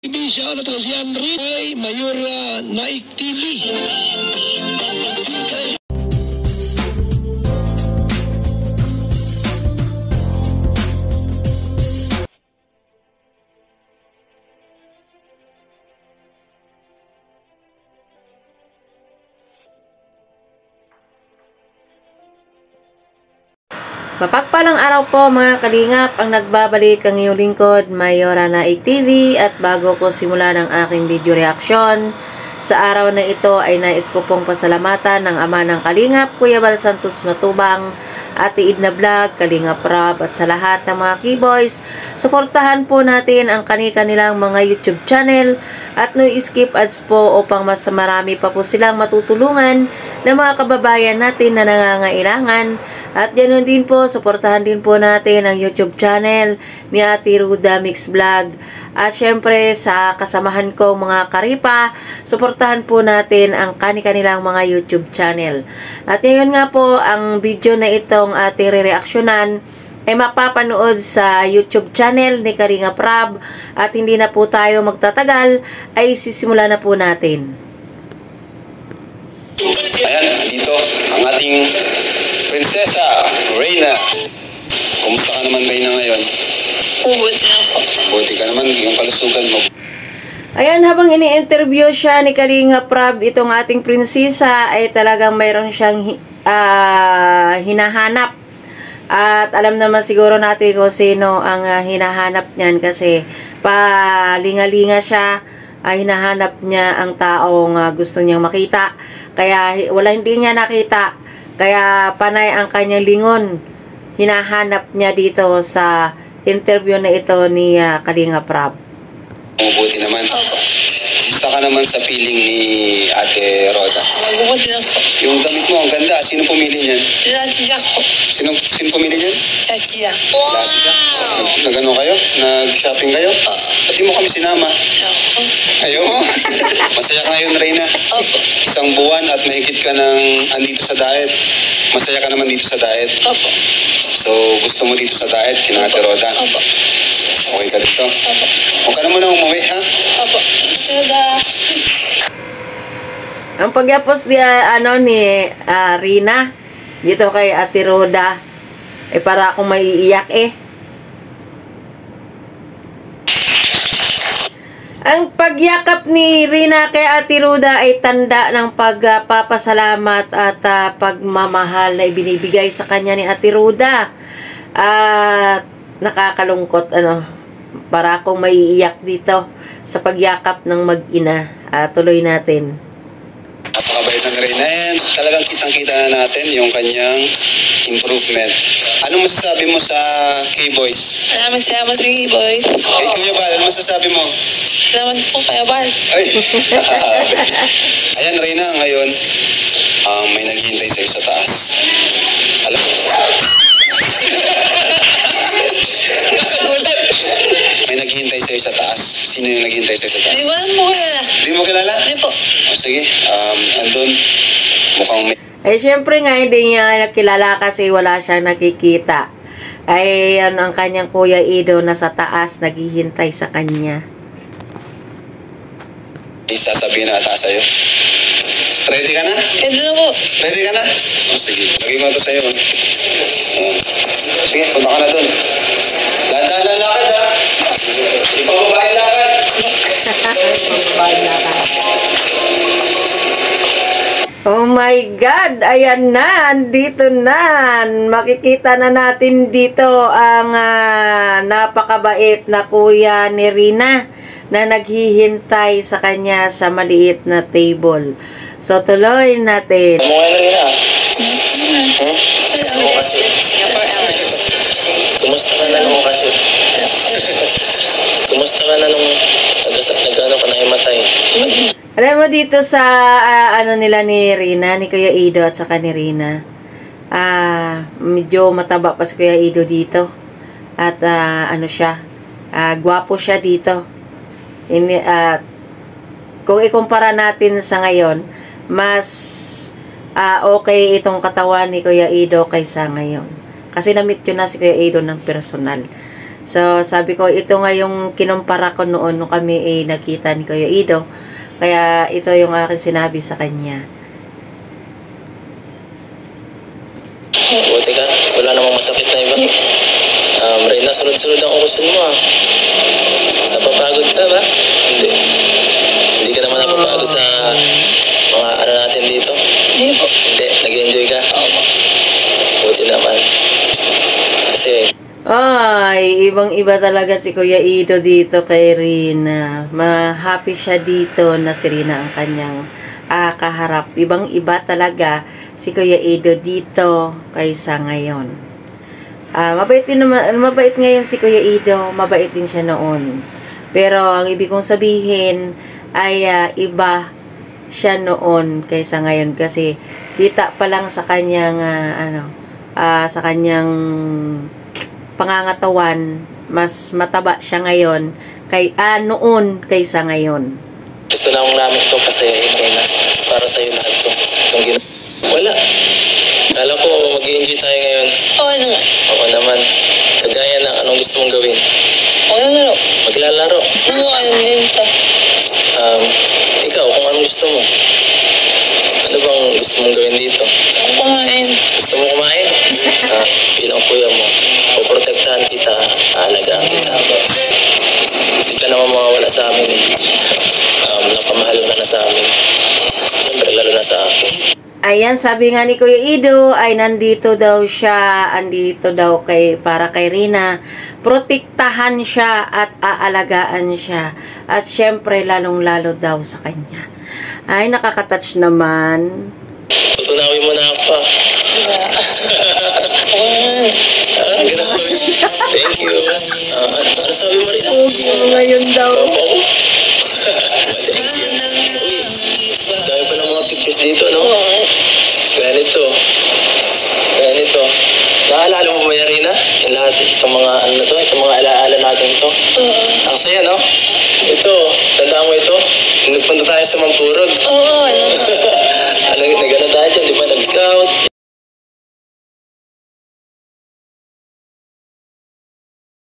Siya na to si Andre ay Mayor Naik TV. Mapagpalang araw po mga kalingap, ang nagbabalik ang iyong lingkod, Mayora Naik TV. At bago ko simula ng aking video reaction, sa araw na ito ay nais ko pong pasalamatan ng ama ng kalingap, Kuya Bal Santos Matubang, Ate Edna Vlog, Kalingap Rob, at sa lahat ng mga keyboys. Suportahan po natin ang kanilang mga YouTube channel at no skip ads po upang mas marami pa po silang matutulungan ng mga kababayan natin na nangangailangan. At ganoon din po, suportahan din po natin ang YouTube channel ni Ate Ruda Mix Vlog. At syempre sa kasamahan ko mga karipa, suportahan po natin ang kanilang mga YouTube channel. At ngayon nga po, ang video na itong ating re-reaksyonan ay mapapanood sa YouTube channel ni Karinga Prab. At hindi na po tayo magtatagal, ay sisimula na po natin. Ayan, dito ang ating Prinsesa Reyna. Kumusta ka naman, Reyna, ngayon? Buti na po. Buti ka naman, yung kalusugan mo. Ayan, habang ini-interview siya ni Kalinga Prab, itong ating prinsesa ay talagang mayroon siyang hinahanap. At alam naman siguro natin kung sino ang hinahanap niyan kasi palinga-linga siya. Hinahanap niya ang taong gusto niyang makita. Kaya hindi niya nakita. Kaya panay ang kanyang lingon. Hinahanap niya dito sa interview na ito ni Kalinga Prab. Mabuti naman. Kumusta ka naman sa feeling ni Ate Roda? Mabuti na po. Yung damit mo, ang ganda. Sino pumili niyan? Sinatiyak po. Sino pumili niyan? Tatiyak. Lati ka? Nag-ano kayo? Nag-shopping kayo? Pati mo kami sinama. Ako. Ayaw mo? Masaya ka ngayon, Reyna? Opo. Isang buwan at mahigit ka ng andito sa diet. Masaya ka naman dito sa diet. Opo. So, gusto mo dito sa diet, kina Ate Roda? Opo. Okay ka dito? Opo. Huwag ka na muna umuwi, ha? Opo. Sada. Ang pagyapos ni Rina dito kay Ate Roda para akong maiiyak Ang pagyakap ni Rina kay Ate Roda ay tanda ng pagpapasalamat at pagmamahal na ibinibigay sa kanya ni Ate Roda. At nakakalungkot para akong maiiyak dito sa pagyakap ng mag-ina. Tuloy natin. Napakabait ng Reyna and talagang kitang-kita na natin yung kanyang improvement. Anong masasabi mo sa K-Boys? Maraming salamat po, boys. Hey, Kuya Bal, ano masasabi mo? Salamat po, Kuya Bal. Ay, ayan, Reyna, ngayon, may naghihintay sa'yo sa taas. Alam mo? Nakagulat. May naghihintay sa'yo sa taas. Sino yung naghihintay sa'yo sa taas? Hindi ko alam po kilala. Hindi mo kilala? Hindi po. O sige, andun, mukhang may... Syempre nga, hindi niya nakilala kasi wala siyang nakikita. Yan ang kanyang Kuya Ido na sa taas, naghihintay sa kanya. Isasabihin na ata sa'yo. Ready ka na? Ready na po. Ready ka na? O sige, lagay ko na ito sa'yo. Sige, punta ka na dun. Dahan-dahan lang lakad, ha? Ipababae lakad. Pababae lakad. Oh my God! Ayan na! Andito na! Makikita na natin dito ang napakabait na kuya ni Rina na naghihintay sa kanya sa maliit na table. So, tuloy natin. Mukha na Rina. Kumusta ka na nung kasi? Kumusta ka na nung nag-ano ka na himatay? Alam mo dito sa nila ni Rina, ni Kuya Ido at saka ni Rina, medyo mataba pa si Kuya Ido dito. At siya, gwapo siya dito. Kung ikumpara natin sa ngayon, mas okay itong katawan ni Kuya Ido kaysa ngayon. Kasi na-meet yun na si Kuya Ido ng personal. So, sabi ko, ito nga yung kinumpara ko noon nung kami nagkita ni Kuya Ido. Kaya, ito yung aking sinabi sa kanya. Buti ka, wala namang masakit na iba. Reyna, sunod-sunod ang urusan mo ah. Napapagod ka ba? Hindi. Hindi ka naman napapagod sa mga ano natin dito? Hindi po. Hindi, nag-enjoy ka? Opo. Buti naman. Kasi, Ay, ibang-iba talaga si Kuya Ido dito kay Rina. Ma-happy siya dito na si Rina ang kanyang kaharap. Ibang-iba talaga si Kuya Ido dito kaysa ngayon. Mabait din naman, mabait ngayon si Kuya Ido, mabait din siya noon. Pero ang ibig kong sabihin ay iba siya noon kaysa ngayon kasi kita pa lang sa kanyang sa kanyang pangangatawan, mas mataba siya ngayon noon kaysa ngayon. gusto lang namin ito pasayahin, Reyna. Para sa'yo lahat ito. Wala. Kala ko mag-i-enjoy tayo ngayon. Oo naman. Oo naman. Kagaya ng anong gusto mong gawin. Maglalaro. Maglalaro. Oo, ano din ito. Ikaw, kung anong gusto mo. Ano bang gusto mong gawin dito? Ako kumain. Gusto mo kumain? Bilang kuya mo, poprotektahan kita, aalagaan kita. Hindi ka naman mawawala sa amin. Napamahal ka na sa amin. Siyempre, lalo na sa akin. Ayan, sabi nga ni Kuya Ido ay nandito daw siya, andito daw para kay Rina. Protektahan siya at aalagaan siya. At syempre, lalong-lalo daw sa kanya. Ay, nakakatouch naman. Tutunawin mo na ako. Grabe. Thank you. Ano sabi mo rin? Ngayon daw. Opo ako. Thank you. Uy, dami pa ng mga pictures dito, no? Ganito. Ganito. Naalala mo ba yan, Rina? Yung lahat, itong mga ano na to, itong mga alaala natin ito. Ang saya, no? Ito, tandaan mo ito? Nagpunta tayo sa Mampurog. Oo, ano. Nagano tayo dyan, di ba? Nag-scout,